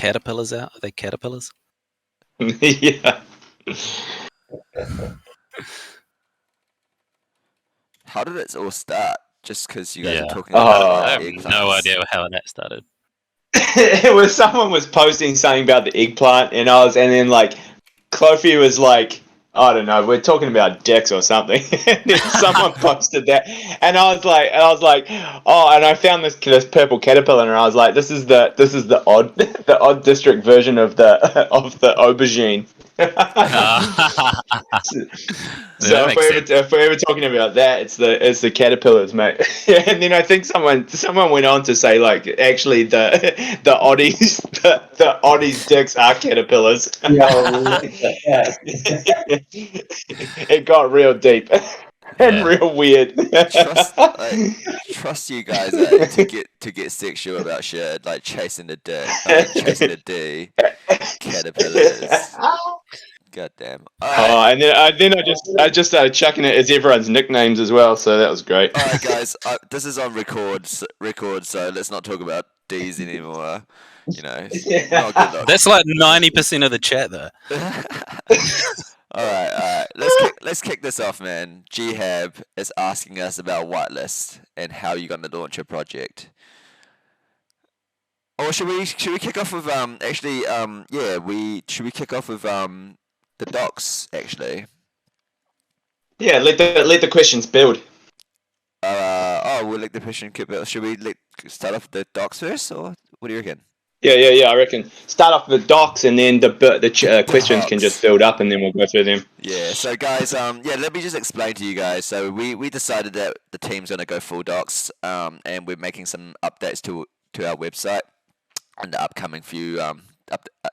caterpillars out? Are they caterpillars? Yeah. How did it all start? Just because you guys are talking Oh, about I have eggplants. no idea how that started. It was someone was posting something about the eggplant, and then like Clofie was like, I don't know, we're talking about dicks or something. And then someone posted that, and I was like, oh, and I found this purple caterpillar, and I was like, this is the Odd District version of the aubergine. So if we're ever talking about that, it's the caterpillars, mate. And then I think someone went on to say, like, actually the Oddies dicks are caterpillars. It got real deep and real weird. Trust you guys to get sexual about shit, like chasing the D, caterpillars. Goddamn. Oh, and then I just started chucking it as everyone's nicknames as well, so that was great. All right, guys, this is on record, so let's not talk about D's anymore. You know, not good luck. That's like 90% of the chat, though. All right. Let's kick this off, man. G-Hab is asking us about whitelist and how you're going to launch your project. Or should we kick off with should we kick off with the docs actually? Yeah, let the questions build. We'll let the question build. Should we start off with the docs first, or what do you reckon? Yeah. I reckon start off with the docs, and then the questions can just build up, and then we'll go through them. Yeah. So guys, let me just explain to you guys. So we decided that the team's gonna go full docs, and we're making some updates to our website in the upcoming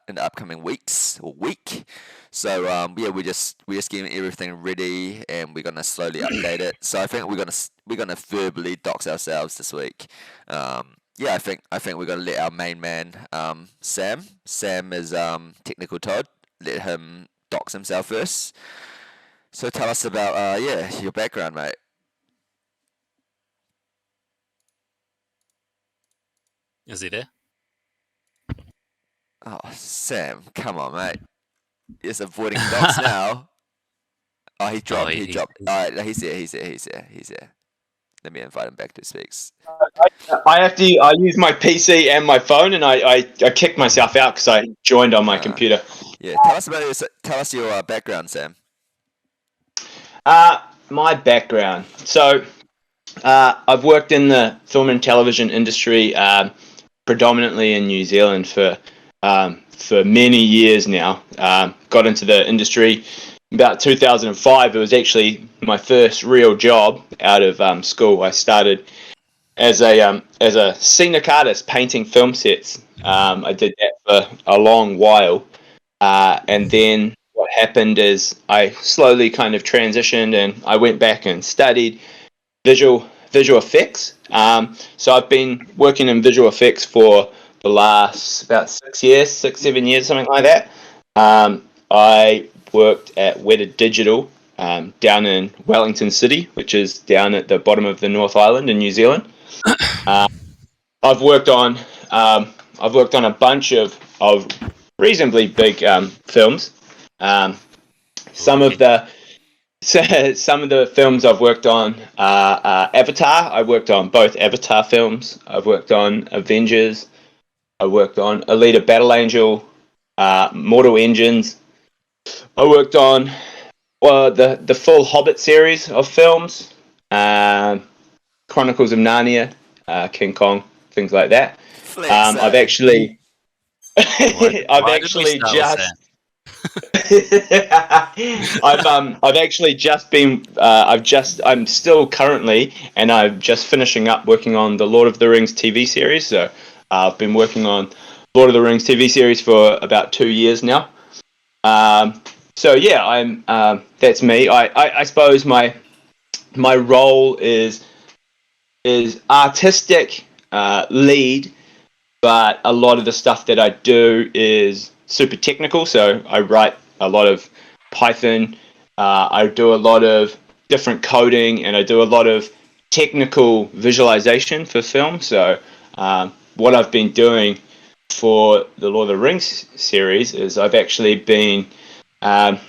in the upcoming weeks or week. So we're just getting everything ready, and we're gonna slowly update it. So I think we're gonna verbally dox ourselves this week. I think we're gonna let our main man Sam is technical Todd, let him dox himself first. So tell us about your background, mate. Is he there? Oh, Sam, come on, mate. He's avoiding docs now. Oh, he dropped. He dropped. All right, he's here. Let me invite him back to speaks. I use my PC and my phone, and I kicked myself out because I joined on my computer. Yeah, tell us your background, Sam. My background. So, I've worked in the film and television industry, predominantly in New Zealand for many years now. Got into the industry about 2005. It was actually my first real job out of school. I started as a scenic artist painting film sets. I did that for a long while, and then what happened is I slowly kind of transitioned, and I went back and studied visual effects. So I've been working in visual effects for the last about 7 years, something like that. I worked at Wedded Digital down in Wellington City, which is down at the bottom of the North Island in New Zealand. I've worked on a bunch of reasonably big films. Some of the films I've worked on are Avatar. I worked on both Avatar films. I've worked on Avengers. I worked on Alita Battle Angel, Mortal Engines. I worked on the full Hobbit series of films, Chronicles of Narnia, King Kong, things like that. I've actually I'm still currently, and I'm just finishing up working on the Lord of the Rings TV series. So I've been working on Lord of the Rings TV series for about 2 years now. So yeah, I'm that's me. I suppose my role is artistic lead, but a lot of the stuff that I do is super technical. So I write a lot of Python. I do a lot of different coding, and I do a lot of technical visualization for film. So what I've been doing for the Lord of the Rings series is I've actually been my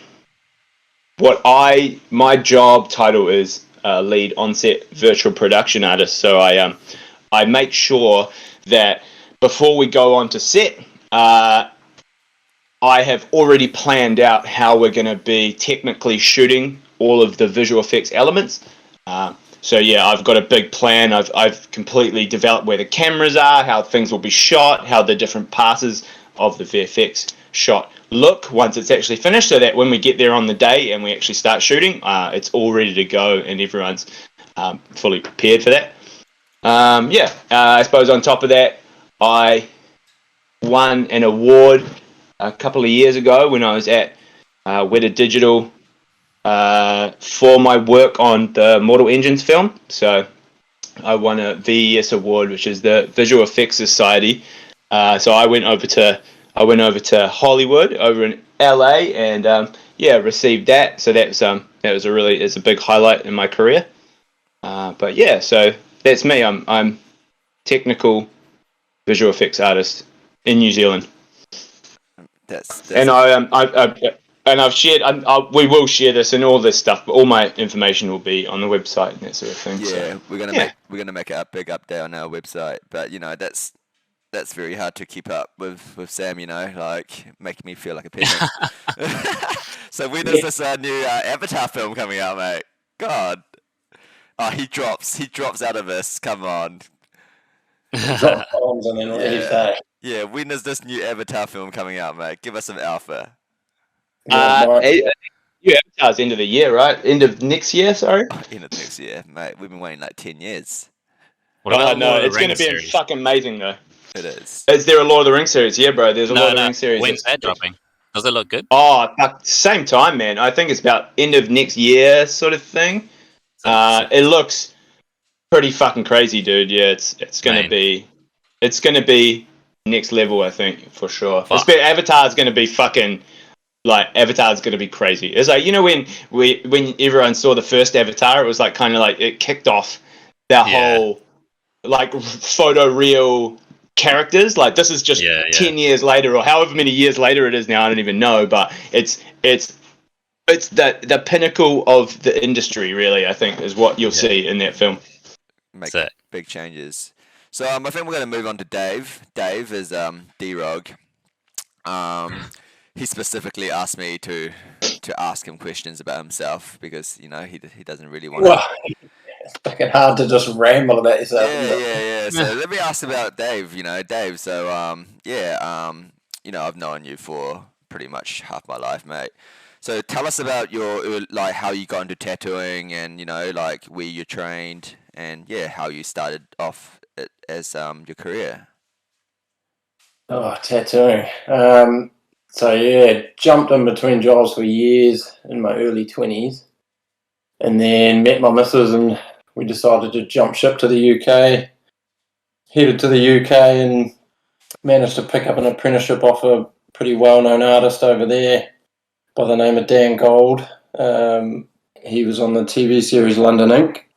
job title is lead on-set virtual production artist. So I make sure that before we go on to set, I have already planned out how we're going to be technically shooting all of the visual effects elements. So yeah, I've got a big plan. I've completely developed where the cameras are, how things will be shot, how the different passes of the VFX shot look once it's actually finished, so that when we get there on the day and we actually start shooting, it's all ready to go and everyone's fully prepared for that. I suppose on top of that, I won an award a couple of years ago when I was at Weta Digital for my work on the Mortal Engines film. So I won a VES award, which is the Visual Effects Society. So I went over to Hollywood over in LA and received that. So it's a big highlight in my career. But yeah, so that's me. I'm technical visual effects artist in New Zealand. That's And I've shared. We will share this and all this stuff, but all my information will be on the website and that sort of thing. yeah. So, We're gonna make a big update on our website, but that's very hard to keep up with Sam. Like making me feel like a peasant. So when is this new Avatar film coming out, mate? God. Oh, he drops out of this. Come on. Drop bombs and then leave that. Yeah, when is this new Avatar film coming out, mate? Give us some alpha. Avatar's end of the year, right? End of next year, sorry. End of next year, mate. We've been waiting like 10 years. What about no, Lord of the it's going to Rings be series? fucking amazing though. It is. Is there a Lord of the Rings series? Yeah, bro. There's a Lord of the Rings series. When's that dropping? Does it look good? Oh, same time, man. I think it's about end of next year, sort of thing. It looks pretty fucking crazy, dude. Yeah, it's gonna be next level, I think, for sure. Avatar's gonna be fucking Avatar's gonna be crazy. It's like, when everyone saw the first Avatar, it was like kind of like it kicked off that whole like photo real characters. Like this is just 10 years later or however many years later it is now. I don't even know, but it's the pinnacle of the industry, really. I think is what you'll see in that film. Make big changes. So I think we're going to move on to Dave. Dave is D-Rog. He specifically asked me to ask him questions about himself because he doesn't really want to. Well, it's fucking hard to just ramble about yourself. Yeah. So let me ask about Dave. Dave. So I've known you for pretty much half my life, mate. So tell us about your how you got into tattooing and where you trained and how you started off as your career. Oh, tattooing. Jumped in between jobs for years in my early 20s and then met my missus and we decided to jump ship to the UK. Headed to the UK and managed to pick up an apprenticeship off a pretty well-known artist over there by the name of Dan Gold. He was on the TV series London Ink.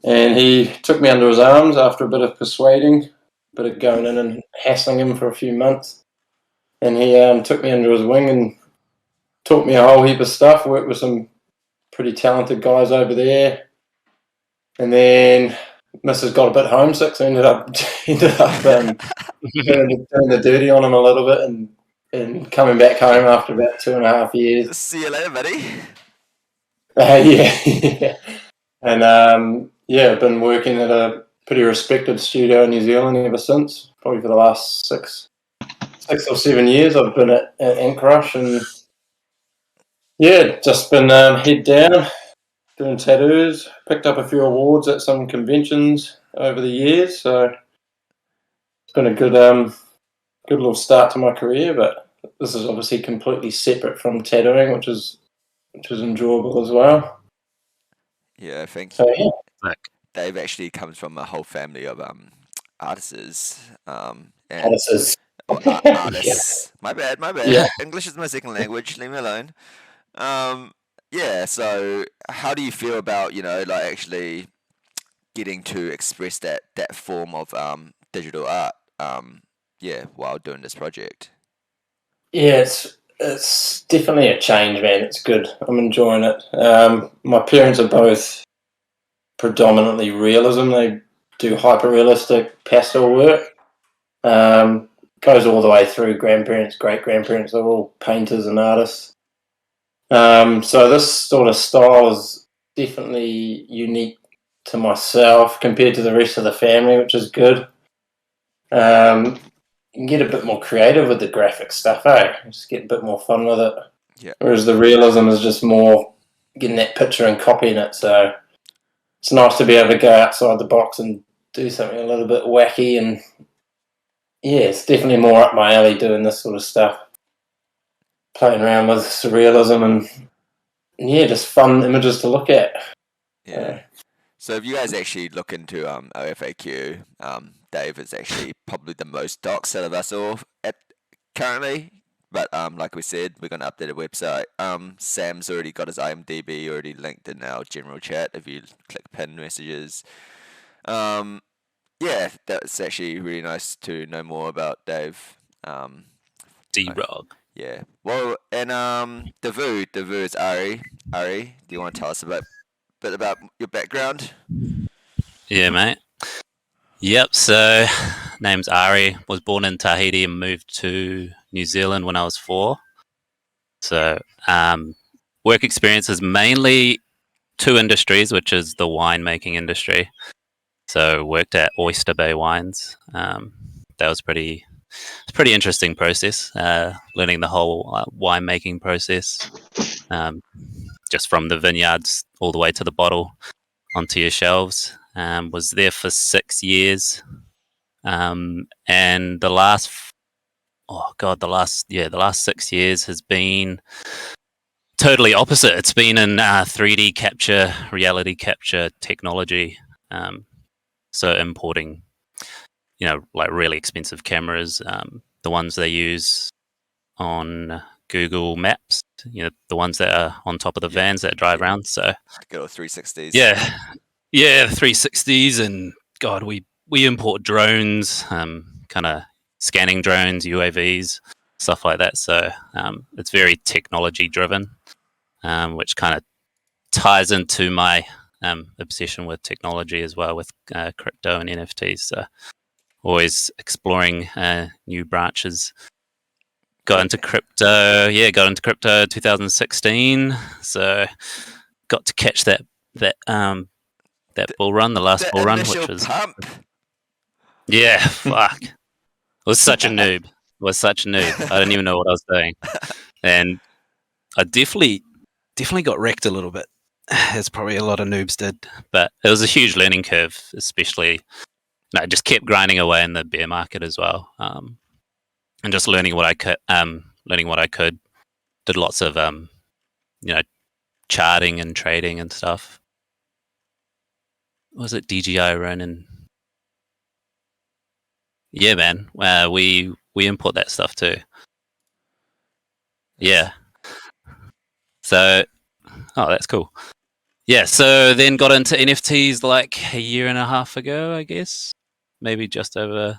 And he took me under his arms after a bit of persuading, a bit of going in and hassling him for a few months. And he took me under his wing and taught me a whole heap of stuff, worked with some pretty talented guys over there. And then Mrs. got a bit homesick, so ended up doing the dirty on him a little bit and coming back home after about 2.5 years. See you later, buddy. Yeah. And I've been working at a pretty respected studio in New Zealand ever since. Probably for the last 6 or 7 years I've been at Ink Rush and just been head down doing tattoos. Picked up a few awards at some conventions over the years, so it's been a good little start to my career. But this is obviously completely separate from tattooing, which is enjoyable as well. Yeah, I think so. Dave actually comes from a whole family of artists. Artists. Artists. My bad. Yeah. English is my second language. Leave me alone. So how do you feel about actually getting to express that form of digital art while doing this project? Yeah, it's definitely a change, man. It's good. I'm enjoying it. My parents are both predominantly realism. They do hyper realistic pastel work. Goes all the way through grandparents, great grandparents. They're all painters and artists. So this sort of style is definitely unique to myself compared to the rest of the family, which is good. You can get a bit more creative with the graphic stuff, eh? Just get a bit more fun with it. Yeah. Whereas the realism is just more getting that picture and copying it. So it's nice to be able to go outside the box and do something a little bit wacky. And yeah, it's definitely more up my alley doing this sort of stuff. Playing around with surrealism and yeah, just fun images to look at. Yeah. So if you guys actually look into OFAQ, Dave is actually probably the most docs out of us all at currently. But like we said, we're going to update the website. Sam's already got his IMDb already linked in our general chat. If you click pin messages, yeah, that's actually really nice to know more about Dave. D-Rog. Yeah. Well, and Davu is Ari. Ari, do you want to tell us a bit about your background? Yeah, mate. Yep, so name's Ari. Was born in Tahiti and moved to New Zealand when I was 4. So work experience is mainly 2 industries, which is the winemaking industry. So worked at Oyster Bay Wines. That was pretty interesting process, learning the whole winemaking process, just from the vineyards all the way to the bottle onto your shelves. Was there for 6 years, and the last 6 years has been totally opposite. It's been in 3D capture, reality capture technology. So importing, like really expensive cameras, the ones they use on Google Maps, the ones that are on top of the vans that drive around. So Good old 360s. Yeah, 360s, and God, we import drones, kind of scanning drones, UAVs, stuff like that. So it's very technology driven, which kind of ties into my obsession with technology as well, with crypto and NFTs. So always exploring new branches. Got into crypto 2016. So got to catch that bull run, the last bull run, which was pump. Yeah, fuck. Was such a noob. I didn't even know what I was doing, and I definitely got wrecked a little bit, as probably a lot of noobs did. But it was a huge learning curve, especially. No, just kept grinding away in the bear market as well, and just learning what I could. Did lots of charting and trading and stuff. Was it DGI Ronin? Yeah, man. We import that stuff too. Yeah. So, that's cool. Yeah. So then got into NFTs like a year and a half ago, I guess. Maybe just over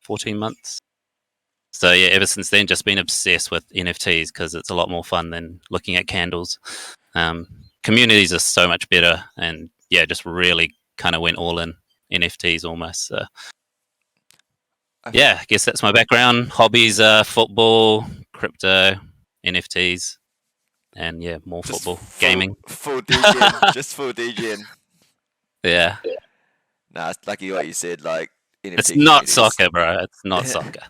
14 months. So yeah, ever since then, just been obsessed with NFTs because it's a lot more fun than looking at candles. Communities are so much better, and yeah, just really kind of went all in NFTs almost. So, yeah, I guess that's my background. Hobbies are football, crypto, NFTs, and yeah, more Just football, gaming. Full DJing. Just full DJing. Yeah. Nah, it's lucky what you said. Like NFT It's not communities. soccer, bro. It's not soccer.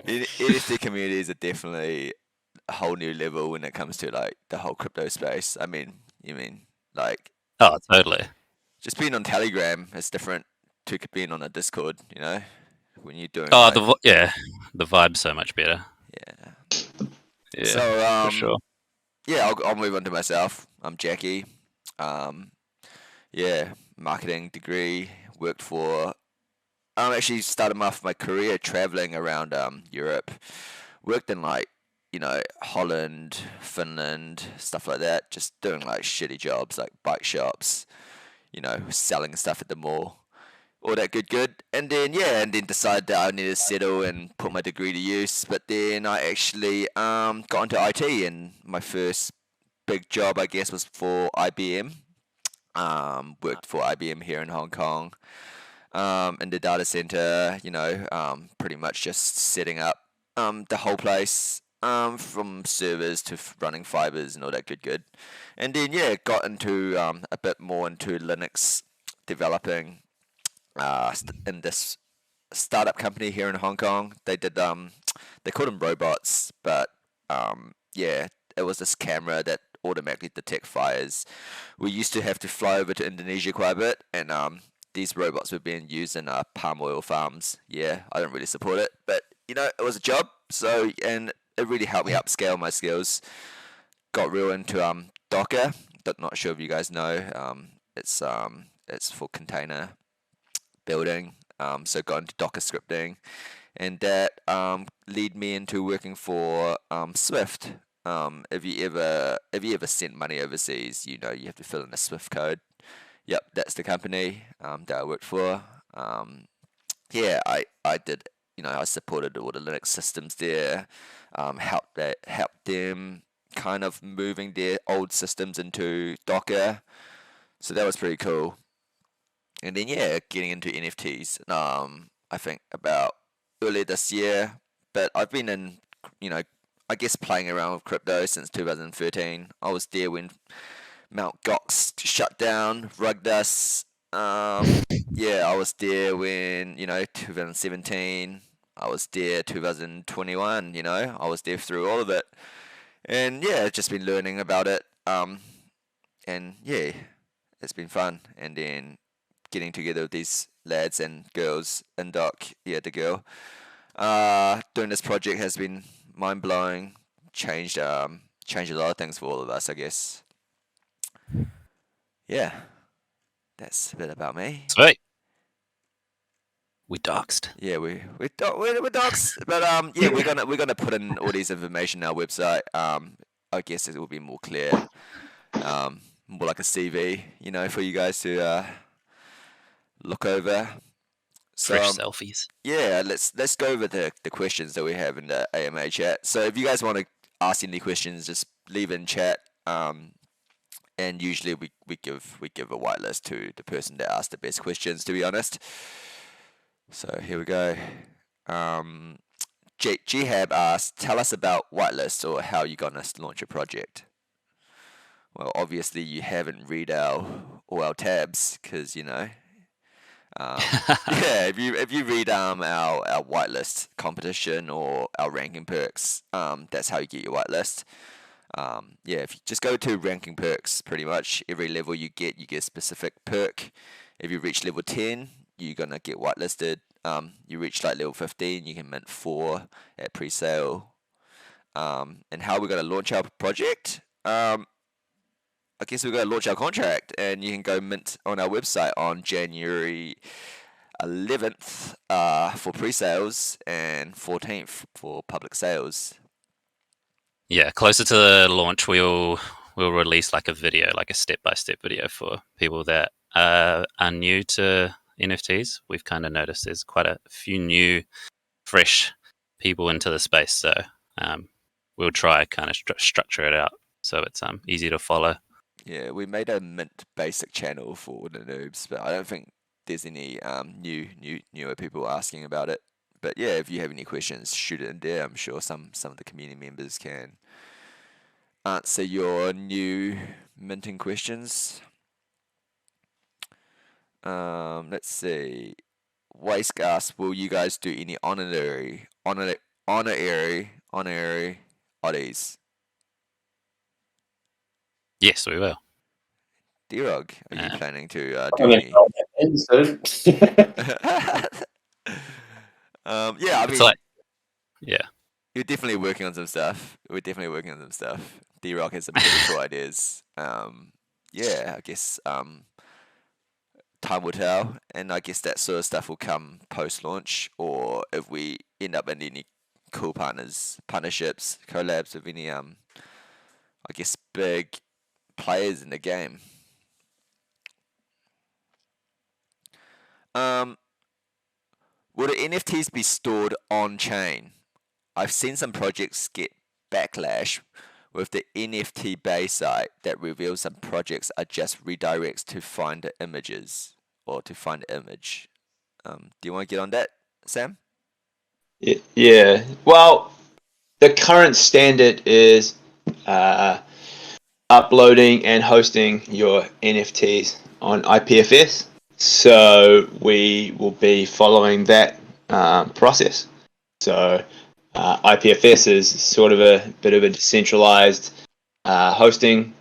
NFT communities are definitely a whole new level when it comes to like the whole crypto space. I mean, you mean like Oh, totally. just being on Telegram is different to being on a Discord. You know, when you're doing. Oh, like, the vibe's so much better. yeah. Yeah, So for sure. yeah, I'll move on to myself. I'm Jackie. Yeah, marketing degree. Worked for. Actually started off my career traveling around Europe. Worked in like Holland, Finland, stuff like that. Just doing like shitty jobs like bike shops. Selling stuff at the mall. all that good. And then yeah, and then decided that I needed to settle and put my degree to use. But then I actually got into IT, and my first big job, I guess, was for IBM. Worked for IBM here in Hong Kong, in the data center. Pretty much just setting up the whole place. From servers to running fibers and all that good. And then yeah, got into a bit more into Linux developing in this startup company here in Hong Kong. They did they called them robots, but yeah, it was this camera that automatically detect fires. We used to have to fly over to Indonesia quite a bit, and these robots were being used in palm oil farms. Yeah, I don't really support it, but it was a job. So and it really helped me upscale my skills. Got real into Docker. Not sure if you guys know. It's for container building. So got into Docker scripting, and that lead me into working for Swift. If you ever sent money overseas, you have to fill in a Swift code. Yep, that's the company that I worked for. Yeah, I did. I supported all the Linux systems there. Helped them kind of moving their old systems into Docker. So that was pretty cool. And then yeah, getting into NFTs. I think about earlier this year, but I've been in, I guess playing around with crypto since 2013. I was there when Mount Gox shut down, rugged us. Yeah, I was there when 2017. I was there 2021. I was there through all of it, and yeah, just been learning about it. And yeah, it's been fun. And then getting together with these lads and girls and Doc, yeah, the girl. Doing this project has been mind blowing. Changed a lot of things for all of us, I guess. Yeah, that's a bit about me. Sweet. We doxed. Yeah, we're docs, but yeah, we're gonna put in all these information on our website. I guess it will be more clear, more like a CV, for you guys to look over. So Fresh selfies. yeah, let's go over the questions that we have in the AMA chat. So if you guys want to ask any questions, just leave in chat. And usually we give a whitelist to the person that asked the best questions, to be honest. So here we go. Jihab asked, tell us about whitelist or how you're gonna launch a project. Well, obviously you haven't read all our tabs because yeah, if you read our whitelist competition or our ranking perks, that's how you get your whitelist. Yeah, if you just go to ranking perks, pretty much every level you get a specific perk. If you reach level 10, you're gonna get whitelisted. You reach like level 15, you can mint 4 at pre-sale. And how we're gonna launch our project? I guess we're gonna launch our contract, and you can go mint on our website on January 11th for pre-sales and 14th for public sales. Yeah, closer to the launch, we'll release like a video, like a step-by-step video for people that are new to NFTs. We've kind of noticed there's quite a few new, fresh people into the space, so we'll try kind of structure it out so it's easy to follow. Yeah, we made a mint basic channel for the noobs, but I don't think there's any newer people asking about it. But yeah, if you have any questions, shoot it in there. I'm sure some of the community members can answer your new minting questions. Let's see. Waste Gas, will you guys do any honorary oddies? Yes, we will. D-Rog, are you Yeah. planning to I do don't any? know what that is, Yeah, I It's mean, like, yeah. you're definitely working on some stuff. We're definitely working on some stuff. D-Rock has some pretty cool ideas. Yeah, I guess time will tell, and I guess that sort of stuff will come post-launch, or if we end up in any cool partnerships, collabs with any I guess big players in the game. Will the NFTs be stored on chain? I've seen some projects get backlash with the NFT base site that reveals some projects are just redirects to find the images or to find the image. Do you want to get on that, Sam? Yeah. Well, the current standard is uploading and hosting your NFTs on IPFS. So we will be following that process. So IPFS is sort of a bit of a decentralized hosting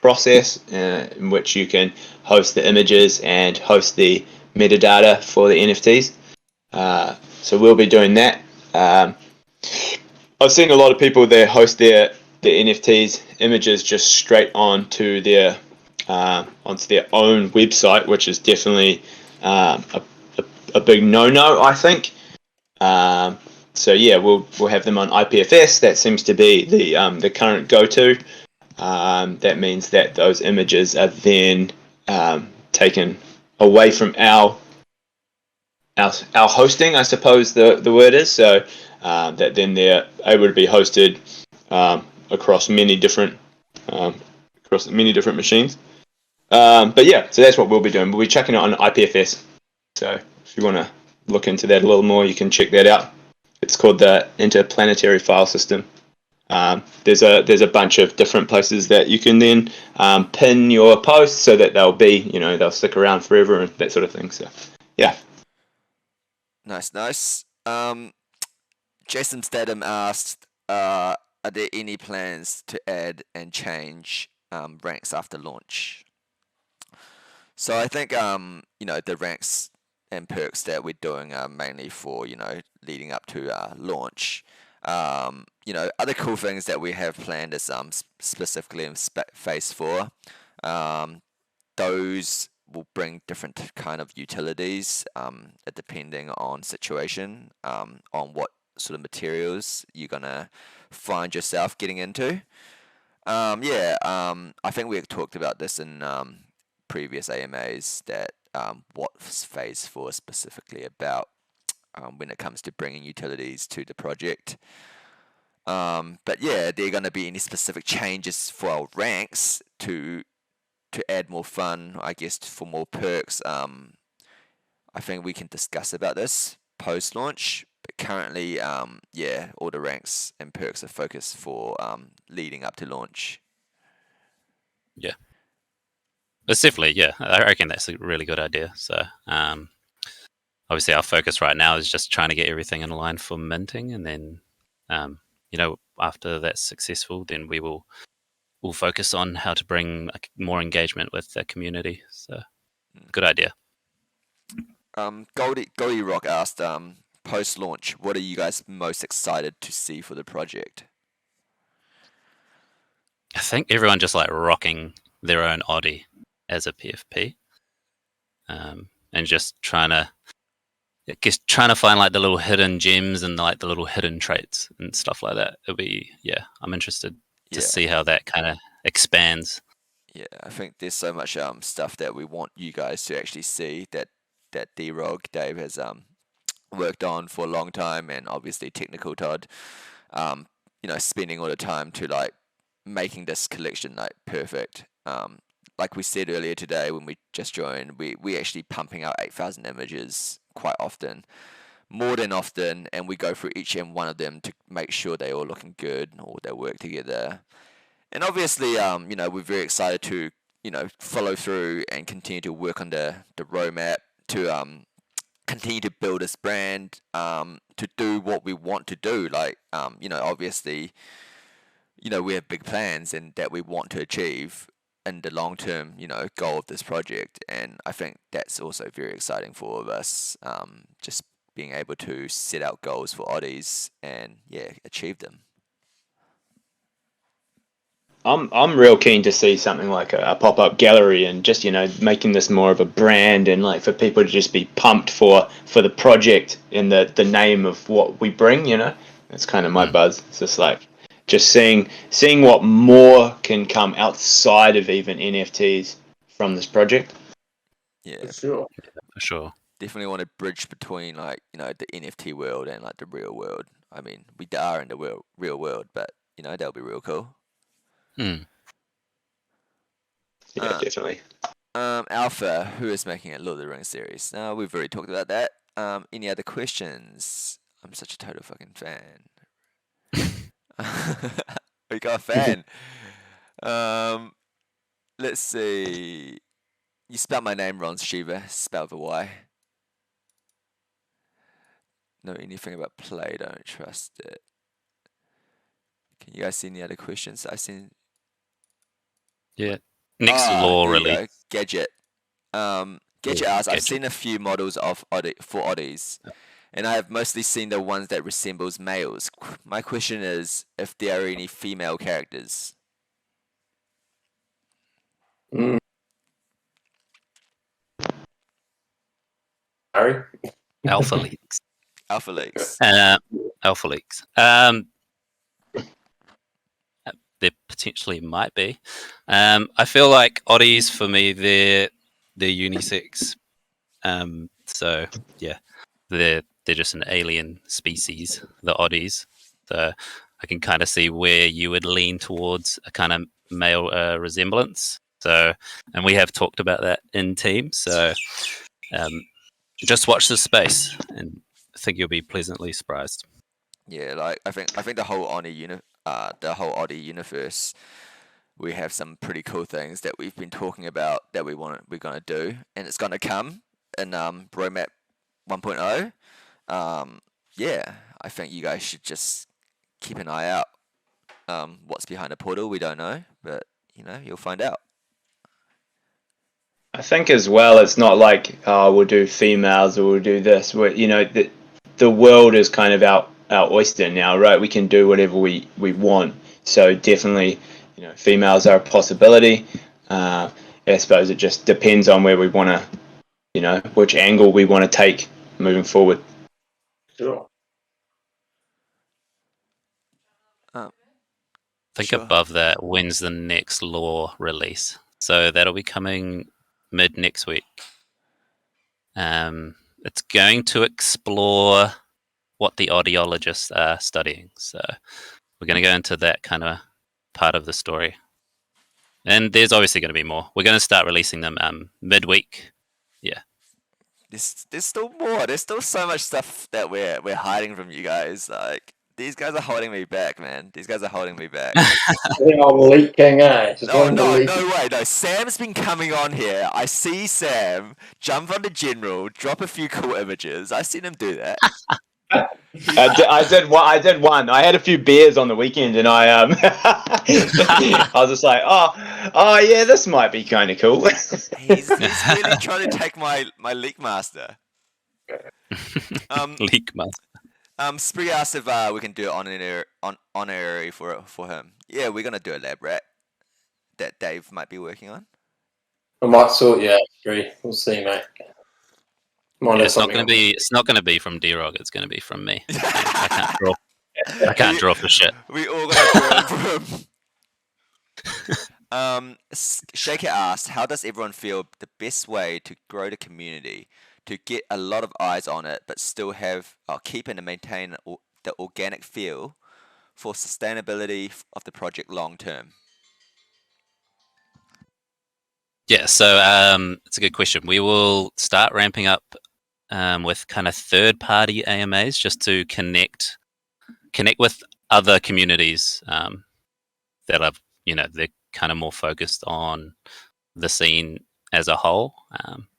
process in which you can host the images and host the metadata for the NFTs. So we'll be doing that. I've seen a lot of people that host their NFTs images just straight onto their own website, which is definitely a big no-no, I think. So yeah, we'll have them on IPFS. That seems to be the current go-to. That means that those images are then taken away from our hosting, I suppose the word is. So that then they're able to be hosted across many different machines. But yeah, so that's what we'll be doing. We'll be checking it on IPFS. So if you want to look into that a little more, you can check that out. It's called the Interplanetary File System. There's a bunch of different places that you can then pin your posts so that they'll stick around forever and that sort of thing. So yeah. Nice. Jason Statham asked, are there any plans to add and change ranks after launch? So I think the ranks and perks that we're doing are mainly for leading up to launch. Other cool things that we have planned is specifically in phase 4. Those will bring different kind of utilities depending on situation, on what sort of materials you're gonna find yourself getting into. I think we talked about this in previous AMAs that what phase 4 is specifically about when it comes to bringing utilities to the project. But yeah, there are going to be any specific changes for our ranks to add more fun, I guess, for more perks. I think we can discuss about this post-launch. But currently, all the ranks and perks are focused for leading up to launch. Yeah. It's definitely, I reckon that's a really good idea. So, obviously, our focus right now is just trying to get everything in line for minting, and then, after that's successful, then we'll focus on how to bring more engagement with the community. So, good idea. Goldie Rock asked, post-launch, what are you guys most excited to see for the project? I think everyone just rocking their own Oddie as a PFP, and just trying to find the little hidden gems and the little hidden traits and stuff like that. It'll be I'm interested to see how that kind of expands. Yeah, I think there's so much stuff that we want you guys to actually see that D-Rog Dave has worked on for a long time, and obviously Technical Todd, spending all the time to making this collection perfect. Like we said earlier today when we just joined, we actually pumping out 8,000 images quite often, more than often, and we go through each and one of them to make sure they're all looking good or they work together. And obviously, we're very excited to follow through and continue to work on the roadmap to continue to build this brand, to do what we want to do. Obviously, we have big plans and that we want to achieve in the long term, goal of this project. And I think that's also very exciting for all of us, just being able to set out goals for Oddies and achieve them. I'm real keen to see something like a pop-up gallery and just making this more of a brand and for people to just be pumped for the project and the name of what we bring. That's kind of my buzz. It's just seeing what more can come outside of even NFTs from this project. Yeah, For sure. For sure. definitely want to bridge between like the NFT world and like the real world. I mean, we are in the real world, but that'll be real cool. Hmm. Yeah, definitely. Alpha, who is making a Lord of the Rings series? Now we've already talked about that. Any other questions? I'm such a total fucking fan. We got a fan. Let's see. You spelled my name wrong, Shiva. Spelled with a Y. Know anything about play? Don't trust it. Can you guys see any other questions? I seen. Yeah. Next law There you release. go. Gadget. Gadget Yeah, asks, I've Gadget. seen a few models of for Oddies, and I have mostly seen the ones that resembles males. My question is if there are any female characters. Mm. Harry? Alpha leaks. Alpha leaks. Alpha leaks. There potentially might be. I feel like oddies for me, they're unisex. So yeah, they're just an alien species, the oddies. So I can kind of see where you would lean towards a kind of male resemblance. So, and we have talked about that in team. So just watch this space, and I think you'll be pleasantly surprised. Yeah, like I think the whole Oddie universe, we have some pretty cool things that we've been talking about that we're gonna do, and it's gonna come in Bromap 1.0. Yeah, I think you guys should just keep an eye out. What's behind the portal, we don't know, but you'll find out. I think as well, it's not like we'll do females or we'll do this. The world is kind of our oyster now, right? We can do whatever we want. So definitely, females are a possibility. I suppose it just depends on where we want to, which angle we want to take moving forward. Sure. Think Sure. above that, when's the next law release? So that'll be coming mid next week. It's going to explore what the audiologists are studying. So we're going to go into that kind of part of the story. And there's obviously going to be more. We're going to start releasing them midweek. Yeah. There's still more. There's still so much stuff that we're hiding from you guys. Like these guys are holding me back, man. These guys are holding me back. I think I'm the leak king, eh? Just No, wanting to no, leak. no way. No, Sam's been coming on here. I see Sam jump on the general, drop a few cool images. I've seen him do that. I did one. I had a few beers on the weekend, and I I was just like, oh yeah, this might be kind of cool. He's really trying to take my leak master. Leak master. Spree asked if we can do it honorary for him. Yeah, we're gonna do a lab rat that Dave might be working on. I might sort you out, Spree. We'll see, mate. Yeah, it's not going to be from D-Rog. It's going to be from me. I can't draw. I can't draw for shit. We all gotta draw it for him. Shaker asked, how does everyone feel the best way to grow the community, to get a lot of eyes on it, but still keep and maintain the organic feel for sustainability of the project long term? Yeah, so it's a good question. We will start ramping up with kind of third-party AMAs just to connect with other communities that are, they're kind of more focused on the scene as a whole,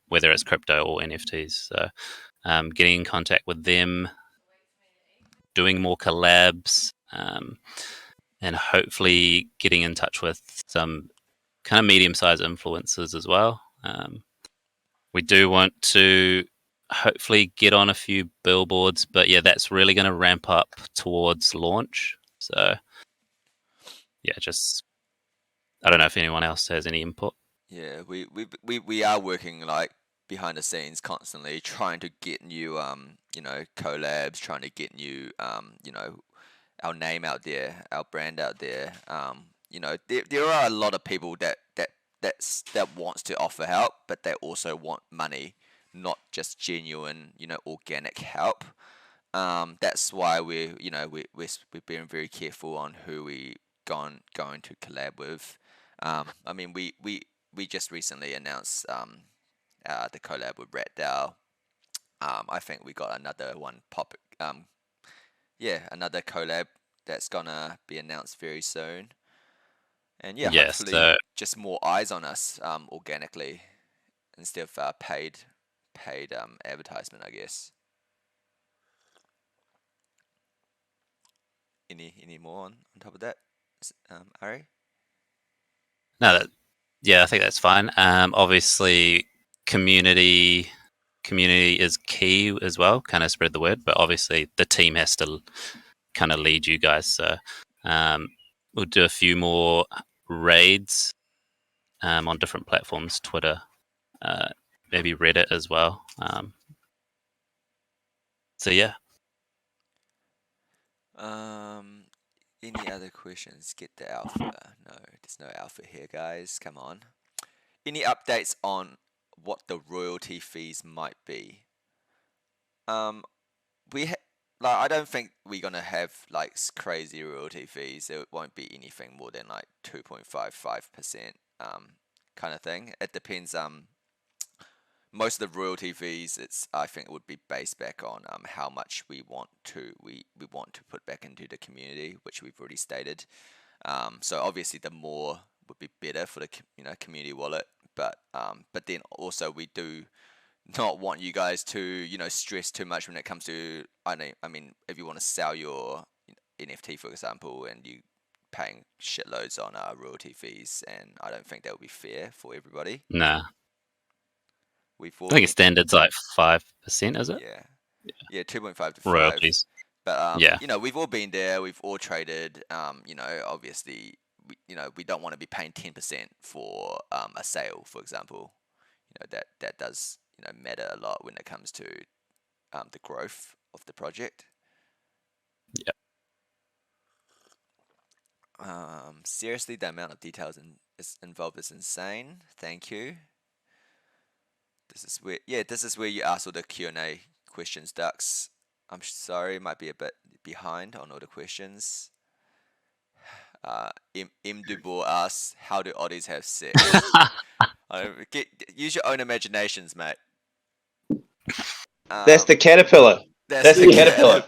whether it's crypto or NFTs. So getting in contact with them, doing more collabs, and hopefully getting in touch with some kind of medium-sized influencers as well. We do want to hopefully get on a few billboards, but yeah, that's really going to ramp up towards launch. So yeah, just I don't know if anyone else has any input. Yeah, we are working like behind the scenes constantly trying to get new collabs, trying to get new our name out there, our brand out there. There are a lot of people that wants to offer help, but they also want money not just genuine, organic help. That's why we're being very careful on who we going to collab with. I mean, we just recently announced the collab with RatDAO. I think we got another one another collab that's gonna be announced very soon. And yeah, Yeah, hopefully so just more eyes on us organically instead of paid advertisement, I guess. Any more on top of that, Ari? no, I think that's fine. Obviously, community is key as well. Kind of spread the word, but obviously the team has to kind of lead you guys. So we'll do a few more raids on different platforms, Twitter, maybe Reddit as well. So yeah. Any other questions? Get the alpha. No, there's no alpha here, guys. Come on. Any updates on what the royalty fees might be? I don't think we're gonna have like crazy royalty fees. There won't be anything more than like 2.55% kind of thing. It depends. Most of the royalty fees, I think it would be based back on how much we want to put back into the community, which we've already stated. So obviously the more would be better for the community wallet, but then also we do not want you guys to stress too much when it comes to I mean if you want to sell your NFT, for example, and you paying shitloads on royalty fees, and I don't think that would be fair for everybody. Nah, We've I all think been, it's standard's like 5%, is it? yeah, 2.5 to 5. Royalties. But Yeah. we've all been there. We've all traded. Obviously, we don't want to be paying 10% for a sale, for example. That does matter a lot when it comes to the growth of the project. Yeah. Seriously, the amount of details involved is insane. Thank you. This is where you ask all the Q&A questions, Ducks. I'm sorry, might be a bit behind on all the questions. M. Dubois asks, how do oddies have sex? Use your own imaginations, mate. That's the caterpillar. That's the caterpillar.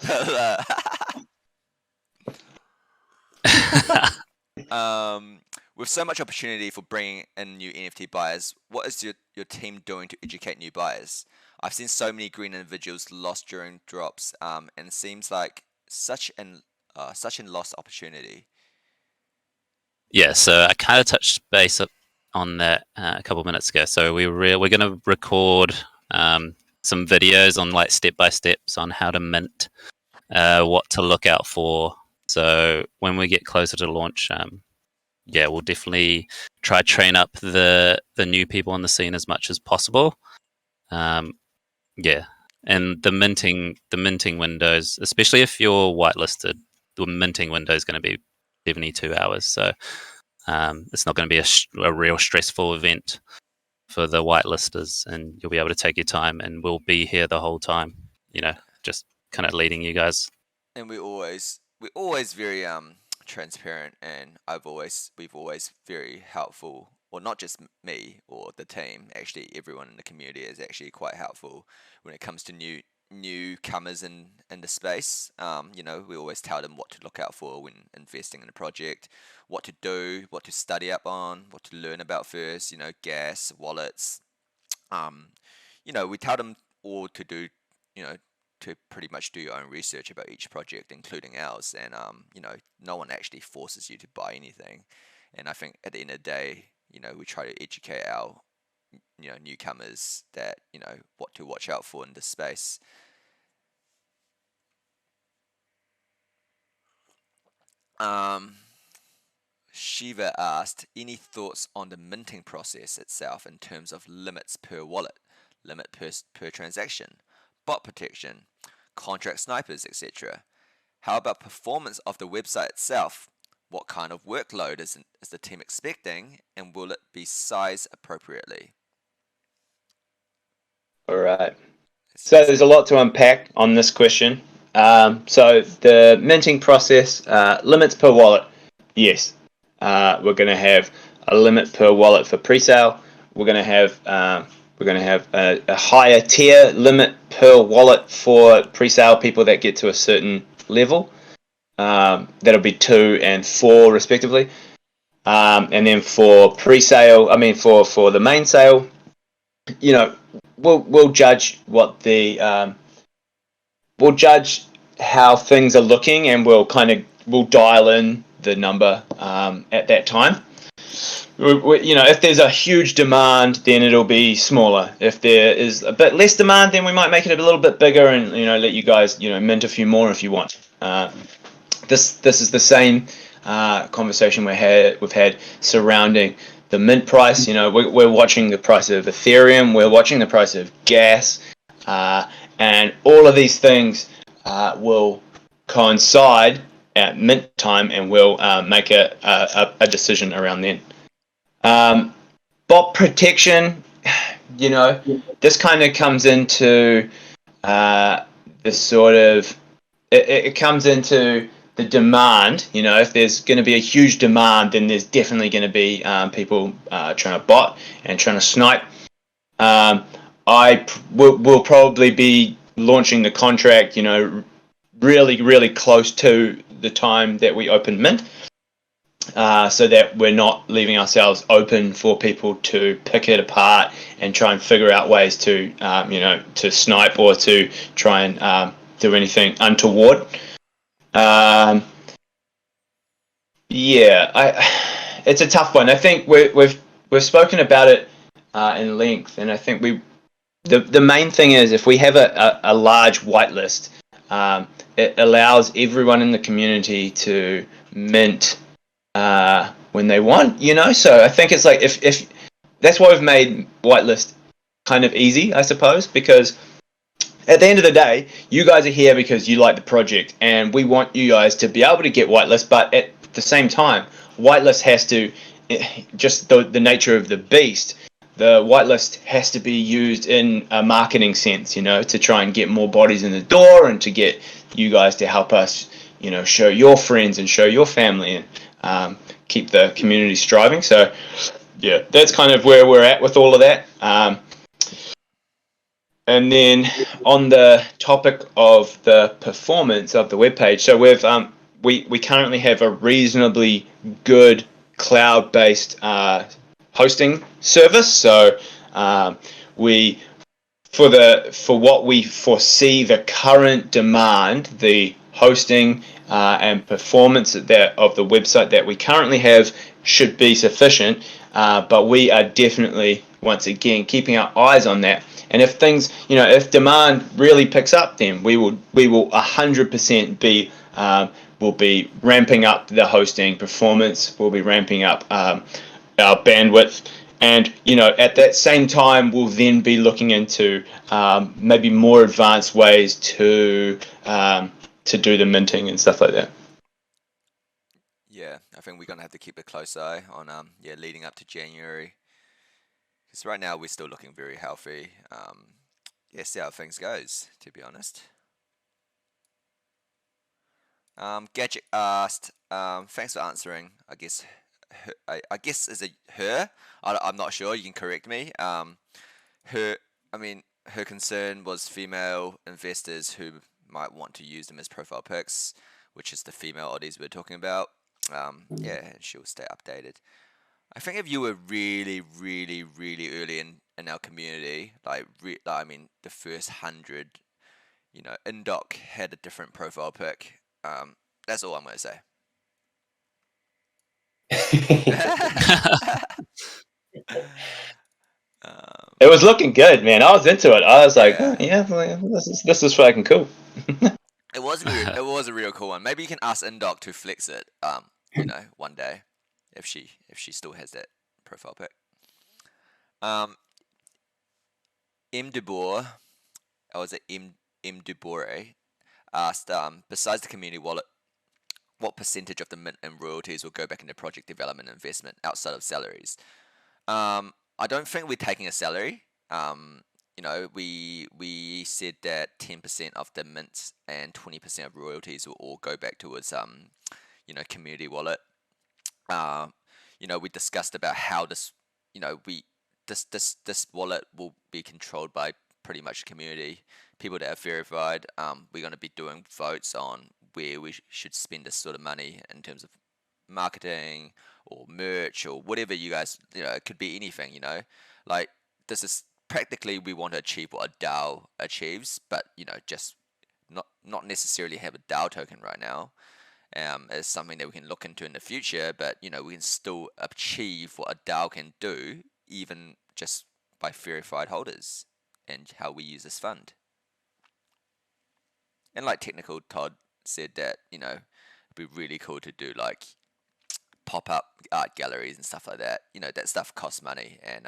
With so much opportunity for bringing in new NFT buyers, what is your team doing to educate new buyers? I've seen so many green individuals lost during drops, and it seems like such an lost opportunity. Yeah, so I kind of touched base on that a couple of minutes ago. So we're going to record some videos on like step by steps on how to mint, what to look out for. So when we get closer to launch, we'll definitely try train up the new people on the scene as much as possible. And the minting windows, especially if you're whitelisted, the minting window is going to be 72 hours. So it's not going to be a real stressful event for the whitelisters, and you'll be able to take your time, and we'll be here the whole time. Just kind of leading you guys. And we're always very transparent, and we've always very helpful. Or not just me or the team. Actually, everyone in the community is actually quite helpful when it comes to newcomers in the space. We always tell them what to look out for when investing in a project, what to do, what to study up on, what to learn about first. Gas, wallets. We tell them all to do. To pretty much do your own research about each project, including ours. And no one actually forces you to buy anything. And I think at the end of the day, we try to educate our newcomers that what to watch out for in this space. Shiva asked, any thoughts on the minting process itself in terms of limits per wallet, limit per transaction, bot protection, contract snipers, etc.? How about performance of the website itself? What kind of workload is the team expecting, and will it be sized appropriately? All right. So there's a lot to unpack on this question. So the minting process, limits per wallet. Yes, we're going to have a limit per wallet for pre-sale. We're going to have a higher tier limit per wallet for pre-sale people that get to a certain level. That'll be 2 and 4 respectively. And then for pre-sale, for the main sale, we'll judge we'll judge how things are looking, and we'll dial in the number at that time. If there's a huge demand, then it'll be smaller. If there is a bit less demand, then we might make it a little bit bigger, and let you guys mint a few more if you want. This is the same conversation we've had surrounding the mint price. We're watching the price of Ethereum, we're watching the price of gas, and all of these things will coincide at mint time, and we'll make a decision around then. Bot protection, this kind of comes into this sort of it comes into the demand. If there's going to be a huge demand, then there's definitely going to be people trying to bot and trying to snipe. We'll probably be launching the contract, really, really close to the time that we open mint, so that we're not leaving ourselves open for people to pick it apart and try and figure out ways to, to snipe or to try and do anything untoward. It's a tough one. I think we've spoken about it in length, and I think the main thing is, if we have a large whitelist, it allows everyone in the community to mint when they want. So I think it's like, if that's why we've made whitelist kind of easy, I suppose, because at the end of the day, you guys are here because you like the project, and we want you guys to be able to get whitelist. But at the same time, whitelist has to, just the nature of the beast, the whitelist has to be used in a marketing sense, to try and get more bodies in the door, and to get you guys to help us, show your friends and show your family, and keep the community striving. So yeah, that's kind of where we're at with all of that. And then on the topic of the performance of the webpage, so we currently have a reasonably good cloud-based hosting service. So for what we foresee the current demand, the hosting and performance of the website that we currently have should be sufficient. But we are definitely, once again, keeping our eyes on that. And if things, if demand really picks up, then we will 100% be we'll be ramping up the hosting performance. We'll be ramping up our bandwidth, and at that same time, we'll then be looking into maybe more advanced ways to do the minting and stuff like that. Yeah, I think we're gonna have to keep a close eye on leading up to January. Because right now we're still looking very healthy. See how things goes, to be honest. Gadget asked, thanks for answering. I guess is it her? I'm not sure. You can correct me. Her concern was female investors who might want to use them as profile pics, which is the female oddies we're talking about. She'll stay updated. I think if you were really, really, really early in our community, the first 100, Indoc had a different profile pic. That's all I'm going to say. It was looking good, man. I was into it. I was like, this is fucking cool. It was a real cool one. Maybe you can ask Indoc to flex it. One day, if she still has that profile pic. M. DeBoer, or was it M. DeBore, asked, besides the community wallet, what percentage of the mint and royalties will go back into project development investment outside of salaries? I don't think we're taking a salary. you know, we said that 10% of the mints and 20% of royalties will all go back towards you know, community wallet. You know, we discussed about how this, you know, this wallet will be controlled by pretty much community people that are verified. We're going to be doing votes on where we should spend this sort of money in terms of marketing or merch or whatever you guys, you know, it could be anything, you know, like this is practically we want to achieve what a DAO achieves, but you know, just not necessarily have a DAO token right now. As something that we can look into in the future, but you know, we can still achieve what a DAO can do, even just by verified holders and how we use this fund. And like Technical Todd said that, you know, it'd be really cool to do like pop-up art galleries and stuff like that. You know, that stuff costs money, and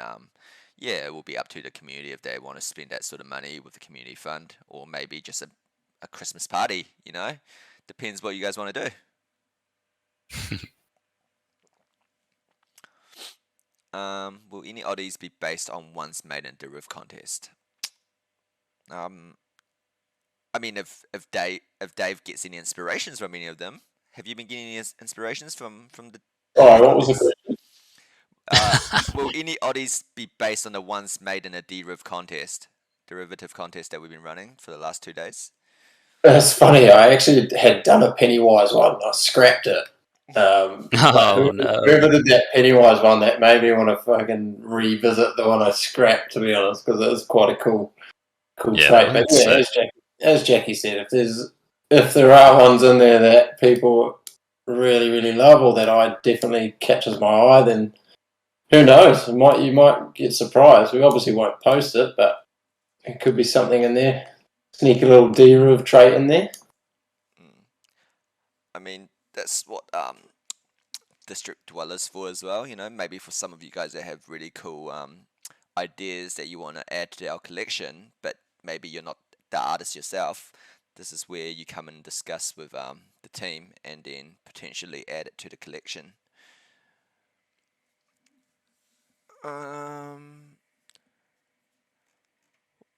yeah, it will be up to the community if they want to spend that sort of money with the community fund, or maybe just a Christmas party, you know. Depends what you guys want to do. Will any oddies be based on once made in derivative contest? I mean, if Dave gets any inspirations from any of them, have you been getting any inspirations from the? Oh, what was the question? Will any oddies be based on the ones made in a derivative contest that we've been running for the last 2 days? It's funny. I actually had done a Pennywise one. I scrapped it. Oh, no. Whoever did that Pennywise one, that made me want to fucking revisit the one I scrapped, to be honest, because it was quite a cool Yeah, trait. But yeah, so- as Jackie said, if there are ones in there that people really, really love, or that I definitely catches my eye, then who knows? You might get surprised. We obviously won't post it, but it could be something in there. Sneak a little derivative trait in there. I mean, that's what District Dwellers for as well. You know, maybe for some of you guys that have really cool ideas that you want to add to our collection, but maybe you're not the artist yourself. This is where you come and discuss with the team, and then potentially add it to the collection.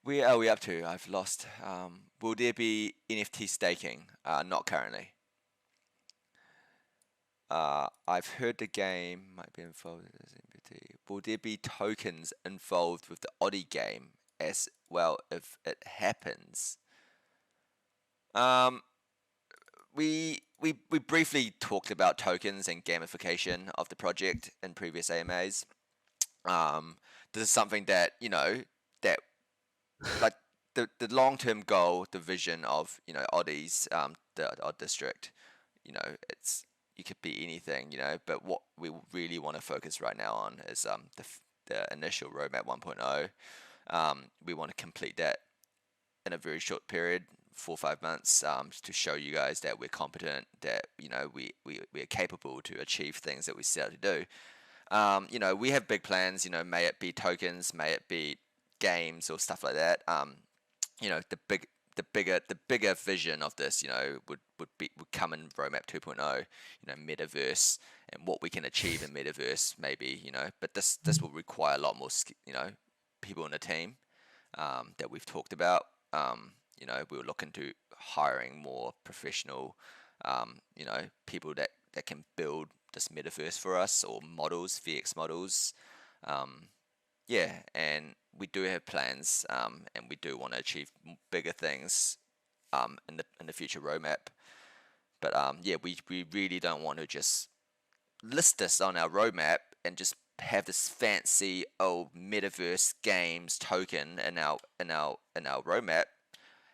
Where are we up to? I've lost. Will there be NFT staking? Not currently. I've heard the game might be involved in NFT. Will there be tokens involved with the Oddie game as well if it happens? We briefly talked about tokens and gamification of the project in previous AMAs. This is something that, you know, that like the long-term goal, the vision of, you know, Oddies, the Odd District, you know, you could be anything, you know, but what we really want to focus right now on is the initial roadmap 1.0. We want to complete that in a very short period, 4 or 5 months, to show you guys that we're competent, that, you know, we are capable to achieve things that we set out to do. You know, we have big plans, you know, may it be tokens, may it be games or stuff like that. You know, the bigger vision of this, you know, would come in roadmap 2.0, you know, metaverse and what we can achieve in metaverse, maybe, you know, but this will require a lot more, you know, people in the team that we've talked about. You know, we'll look into hiring more professional, you know, people that can build this metaverse for us, or models, VX models. Yeah, and we do have plans, and we do want to achieve bigger things in the future roadmap. But yeah, we really don't want to just list this on our roadmap and just have this fancy metaverse games token in our roadmap,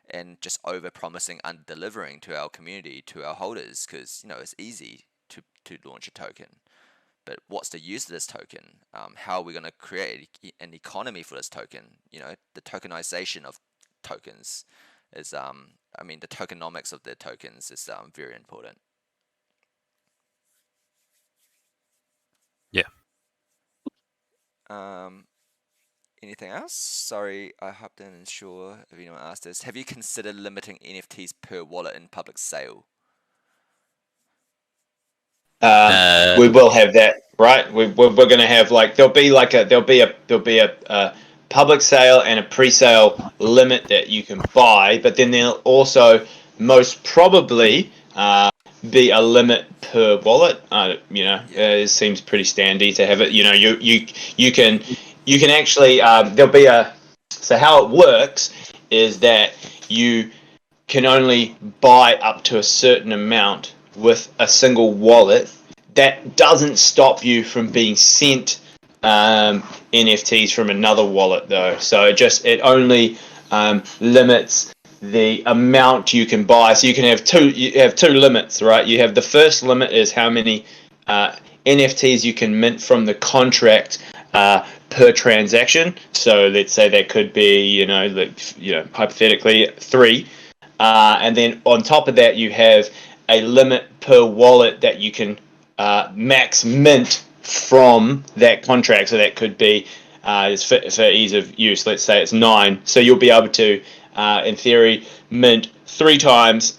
and just over promising, under delivering to our community, to our holders, because, you know, it's easy to launch a token. But what's the use of this token? How are we going to create an economy for this token? You know, the tokenization of tokens is, I mean, the tokenomics of the tokens is very important. Yeah. Anything else? Sorry, I hopped in and sure if anyone asked this. Have you considered limiting NFTs per wallet in public sale? We will have that, right? We're going to have, like, there'll be a public sale and a pre-sale limit that you can buy, but then there'll also most probably be a limit per wallet. It seems pretty standy to have it. You can actually there'll be a. So how it works is that you can only buy up to a certain amount with a single wallet. That doesn't stop you from being sent NFTs from another wallet, though. So it only limits the amount you can buy. So you have two limits, right? You have the first limit is how many NFTs you can mint from the contract per transaction. So let's say that could be, hypothetically 3. And then on top of that, you have a limit per wallet that you can max mint from that contract. So that could be, for ease of use, let's say it's 9. So you'll be able to, in theory, mint 3 times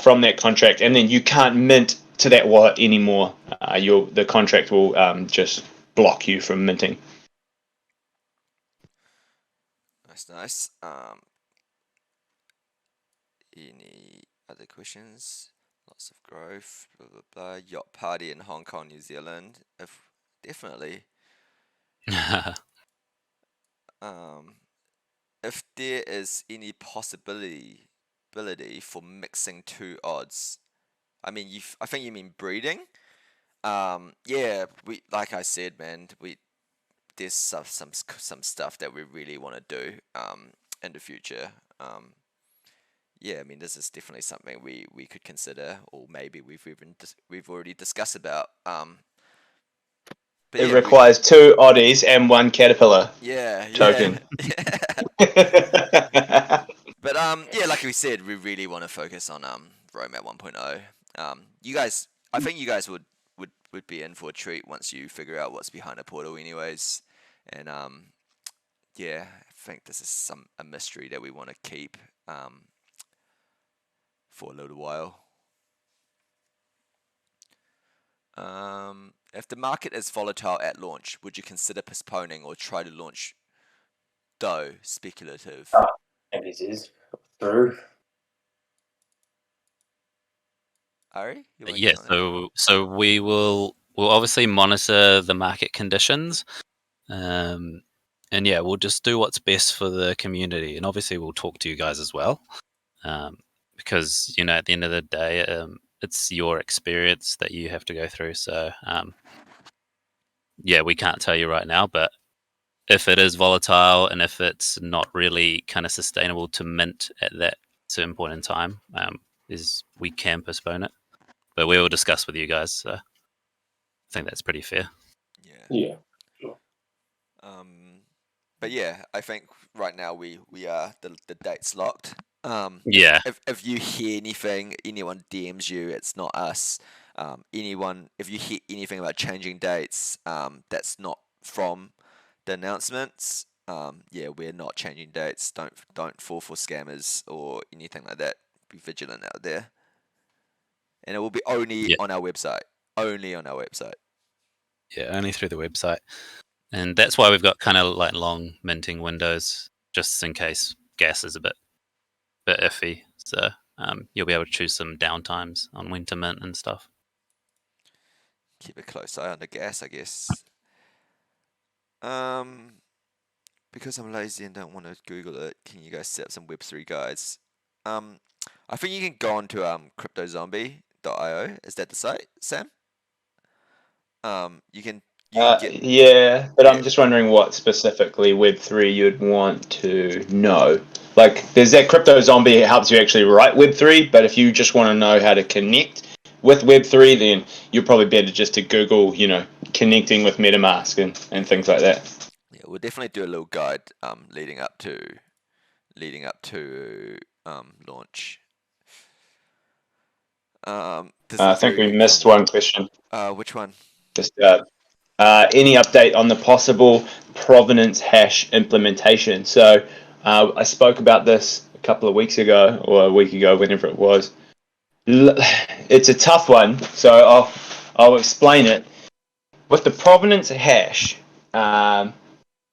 from that contract, and then you can't mint to that wallet anymore. The contract will just block you from minting. That's nice. Any other questions? Lots of growth, blah blah blah. Yacht party in Hong Kong, New Zealand. Definitely. If there is any possibility for mixing 2 odds, I think you mean breeding. Yeah, like I said, man, there's some stuff that we really want to do in the future. Yeah, I mean, this is definitely something we could consider, or maybe we've already discussed about. It requires 2 oddies and 1 caterpillar. Yeah. Token. But yeah, like we said, we really want to focus on Roadmap 1.0. You guys, I think you guys would be in for a treat once you figure out what's behind the portal, anyways. And yeah, I think this is a mystery that we want to keep for a little while. If the market is volatile at launch, would you consider postponing or try to launch though speculative? And this is through. Ari? Yeah, so we'll obviously monitor the market conditions, and yeah, we'll just do what's best for the community, and obviously we'll talk to you guys as well, because at the end of the day, it's your experience that you have to go through. So yeah, we can't tell you right now, but if it is volatile and if it's not really kind of sustainable to mint at that certain point in time, we can postpone it. But we will discuss with you guys. So I think that's pretty fair. Yeah. Sure. But yeah, I think right now we are the date's locked. Yeah. If you hear anything, anyone DMs you, it's not us. If you hear anything about changing dates, that's not from the announcements. Yeah, we're not changing dates. Don't fall for scammers or anything like that. Be vigilant out there. And it will be only on our website. Only on our website. Yeah, only through the website. And that's why we've got kind of like long minting windows, just in case gas is a bit iffy. So you'll be able to choose some downtimes on when to mint and stuff. Keep a close eye on the gas, I guess. Because I'm lazy and don't want to Google it, can you guys set up some Web3 guides? I think you can go on to cryptozombie.io. Is that the site, Sam? You can get... Yeah, but I'm just wondering what specifically Web3 you'd want to know. Like, there's that Crypto Zombie, it helps you actually write Web3, but if you just want to know how to connect with Web3, then you're probably better just to Google, connecting with MetaMask and things like that. Yeah, we'll definitely do a little guide leading up to launch. I think we missed one question. Which one? Just any update on the possible provenance hash implementation? So I spoke about this a couple of weeks ago or a week ago, whenever it was. It's a tough one, so I'll explain it. With the provenance hash,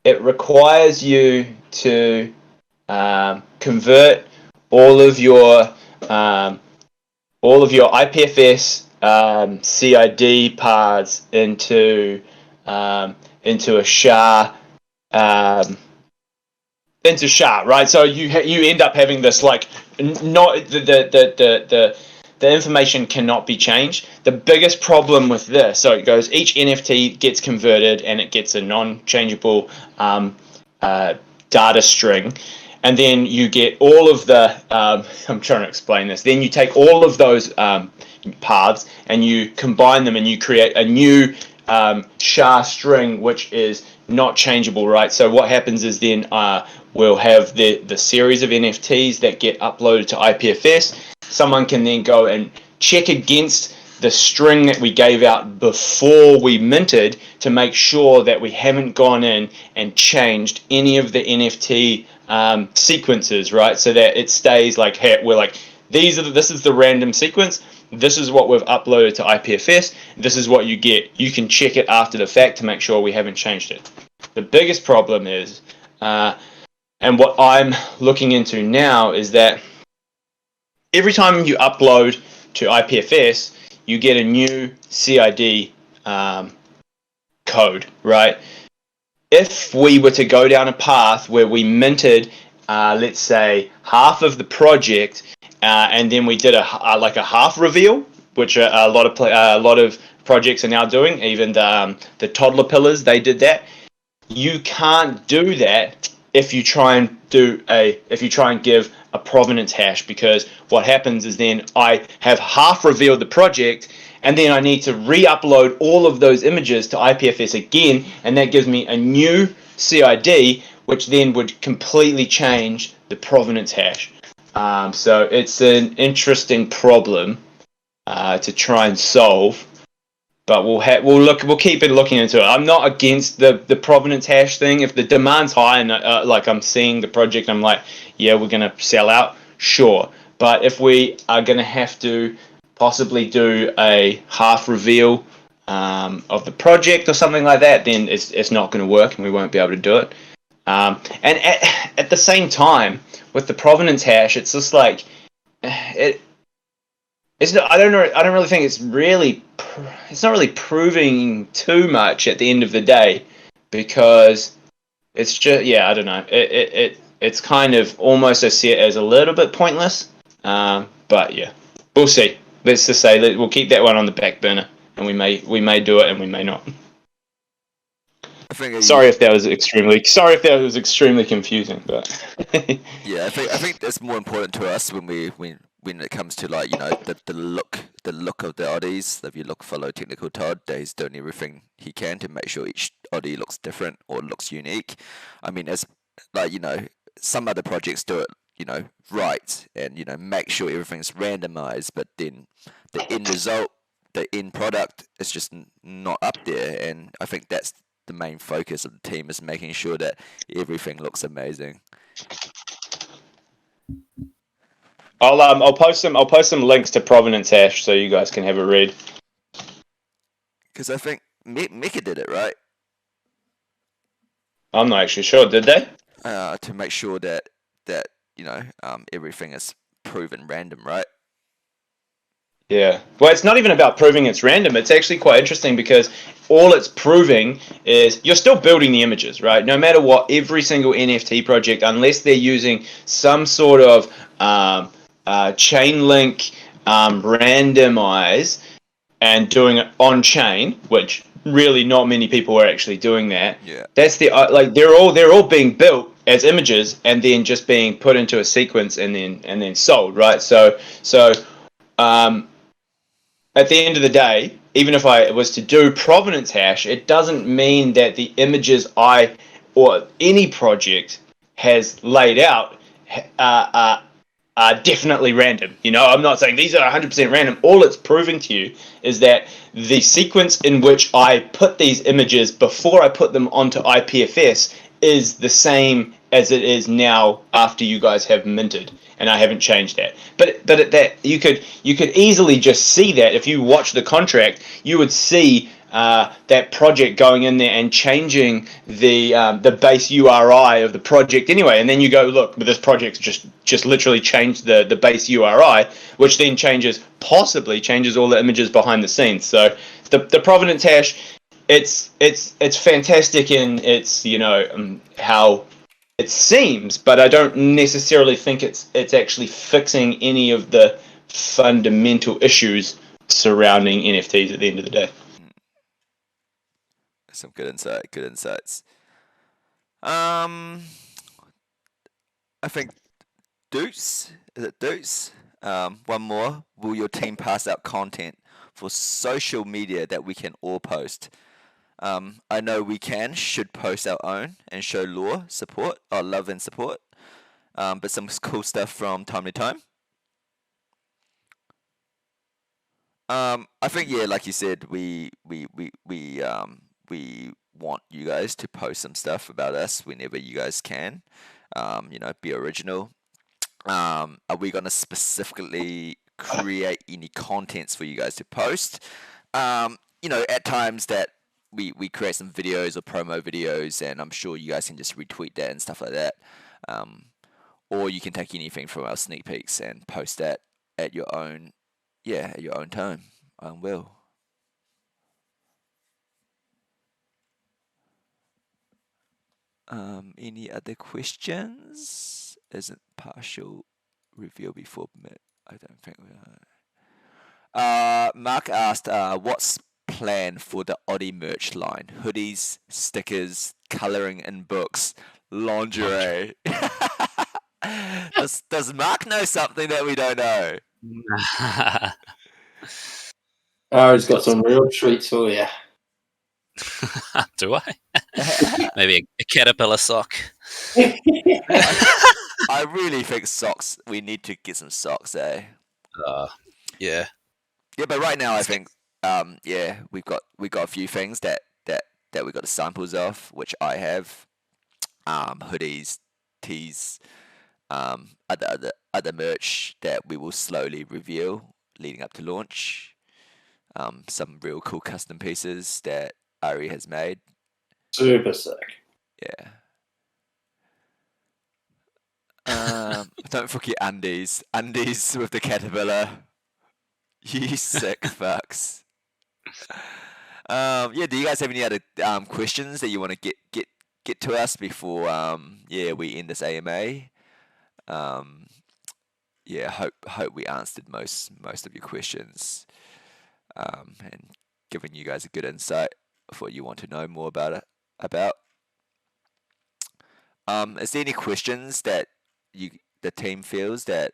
it requires you to convert all of your IPFS CID paths into a SHA into SHA, right? So you end up having this like not the information cannot be changed. The biggest problem with this, so it goes, each NFT gets converted and it gets a non-changeable data string, and then you get all of the I'm trying to explain this. Then you take all of those paths and you combine them and you create a new SHA string which is not changeable, right? So what happens is then we'll have the series of NFTs that get uploaded to IPFS. Someone can then go and check against the string that we gave out before we minted to make sure that we haven't gone in and changed any of the NFT sequences, right? So that it stays like, hey, we're like, this is the random sequence. This is what we've uploaded to IPFS. This is what you get. You can check it after the fact to make sure we haven't changed it. The biggest problem is, and what I'm looking into now is that every time you upload to IPFS, you get a new CID code, right? If we were to go down a path where we minted, let's say, half of the project, and then we did a half reveal, which a lot of projects are now doing. Even the toddler pillars, they did that. You can't do that if you try and give a provenance hash, because what happens is then I have half revealed the project and then I need to re-upload all of those images to IPFS again, and that gives me a new CID which then would completely change the provenance hash. So it's an interesting problem to try and solve, but we'll keep looking into it. I'm not against the provenance hash thing. If the demand's high and like I'm seeing the project, I'm like, yeah, we're gonna sell out, sure. But if we are gonna have to possibly do a half reveal of the project or something like that, then it's not going to work and we won't be able to do it. And at the same time, with the provenance hash, it's just like it's not, I don't really think it's not really proving too much at the end of the day, because it's just, yeah, I don't know. It's kind of almost I see it as a little bit pointless. But yeah, we'll see. Let's just say we'll keep that one on the back burner, and we may do it and we may not. Sorry if that was extremely confusing, but yeah, I think that's more important to us when it comes to, like, you know, the look of the oddies. If you follow Technical Todd, he's doing everything he can to make sure each oddie looks different or looks unique. I mean, as like, you know, some other projects do it, you know, right, and, you know, make sure everything's randomized, but then the end result, the end product is just not up there. And I think that's the main focus of the team, is making sure that everything looks amazing. I'll post some links to provenance hash so you guys can have a read. Because I think Mika did it, right? I'm not actually sure. Did they? To make sure that you know, everything is proven random, right? Yeah. Well, it's not even about proving it's random. It's actually quite interesting, because all it's proving is you're still building the images, right? No matter what, every single NFT project, unless they're using some sort of chain link randomize and doing it on chain, which really not many people are actually doing that. Yeah. That's the like they're all being built as images and then just being put into a sequence and then sold, right? So at the end of the day, even if I was to do provenance hash, it doesn't mean that the images or any project has laid out are definitely random. You know, I'm not saying these are 100% random. All it's proving to you is that the sequence in which I put these images before I put them onto IPFS is the same as it is now after you guys have minted. and I haven't changed that. But that you could easily just see that if you watch the contract, you would see that project going in there and changing the base URI of the project anyway, and then you go, look, but this project's just literally changed the base URI, which then possibly changes all the images behind the scenes. So the provenance hash, it's fantastic in its how it seems, but I don't necessarily think it's actually fixing any of the fundamental issues surrounding NFTs at the end of the day. Some good insight. Good insights. I think Deuce. Is it Deuce? One more. Will your team pass out content for social media that we can all post? I know we should post our own and show love and support. But some cool stuff from time to time. I think like you said, we want you guys to post some stuff about us whenever you guys can. Be original. Are we gonna specifically create any contents for you guys to post? At times that we create some videos or promo videos, and I'm sure you guys can just retweet that and stuff like that. Or you can take anything from our sneak peeks and post that at your own time. Will. Any other questions? Isn't partial reveal before mid? I don't think we are. Mark asked, what's plan for the Oddie merch line? Hoodies, stickers, colouring in books, lingerie. Does Mark know something that we don't know? Oh, he's got some real treats for you. Do I? Maybe a caterpillar sock. I really think socks. We need to get some socks, eh? Yeah. Yeah, but right now I think we got a few things that we got the samples of, which I have. Hoodies, tees, other merch that we will slowly reveal leading up to launch. Some real cool custom pieces that Ari has made. Super sick. Yeah. Don't forget undies. Undies with the caterpillar. You sick fucks. Do you guys have any other questions that you want to get to us before we end this AMA? Hope we answered most of your questions. And given you guys a good insight of what you want to know more about it. Is there any questions that the team feels that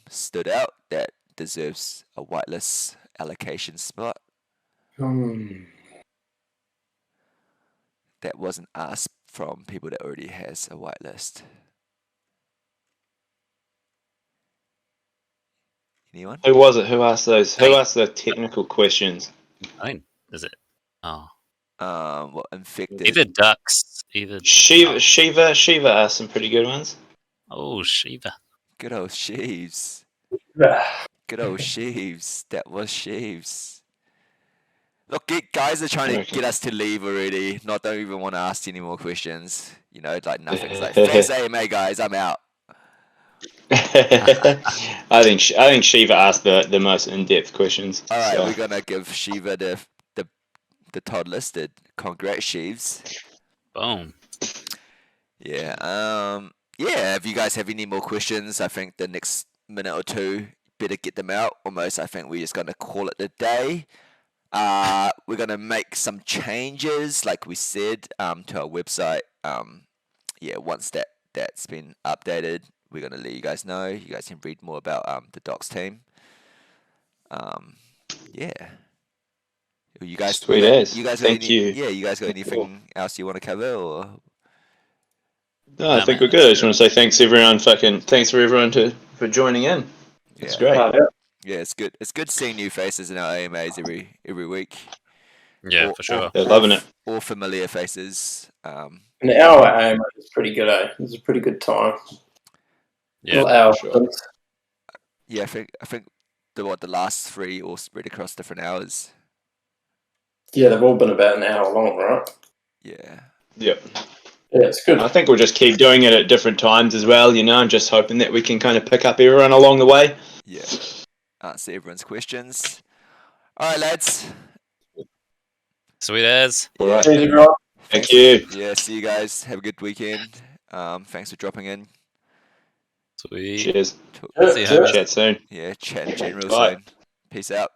stood out that deserves a whitelist allocation spot? That wasn't asked from people that already has a whitelist. Anyone? Who was it? Who asked those? Who asked the technical questions? Is it? Oh. What infected? Either ducks. Shiva asked some pretty good ones. Oh, Shiva. Good old Sheaves. Good old Sheaves. That was Sheaves. Look, guys are trying to get us to leave already. Don't even want to ask any more questions. Like nothing's like, thanks AMA guys, I'm out. I think Shiva asked the most in-depth questions. All right, we're gonna give Shiva the Todd listed. Congrats, Sheaves. Boom. Yeah. If you guys have any more questions, I think the next minute or two better get them out. Almost, I think we're just gonna call it a day. We're gonna make some changes, like we said, to our website. Once that's been updated, we're gonna let you guys know. You guys can read more about the Docs team. You guys, sweet as. You guys, thank you. Yeah, you guys got anything else you want to cover, or? No, I think we're good. I just want to say thanks everyone. Thanks for everyone for joining in. It's great. Yeah, it's good. It's good seeing new faces in our AMAs every week. Yeah, for sure. They're loving it. All familiar faces. An hour AMA is pretty good, eh? It's a pretty good time. Yeah, hour sure. stints. Yeah, I think the last 3 all spread across different hours. Yeah, they've all been about an hour long, right? Yeah. Yep. Yeah, it's good. I think we'll just keep doing it at different times as well, you know, and just hoping that we can kind of pick up everyone along the way. Yeah. Answer everyone's questions. All right, lads. sweet as. All right. Cheers, everyone. Thank Thanks. you. Yeah, see you guys. Have a good weekend. Thanks for dropping in. Sweet. Cheers. Talk, Yeah, See you, cheers. homies. Chat soon. yeah, chat in general Bye. soon. Peace out.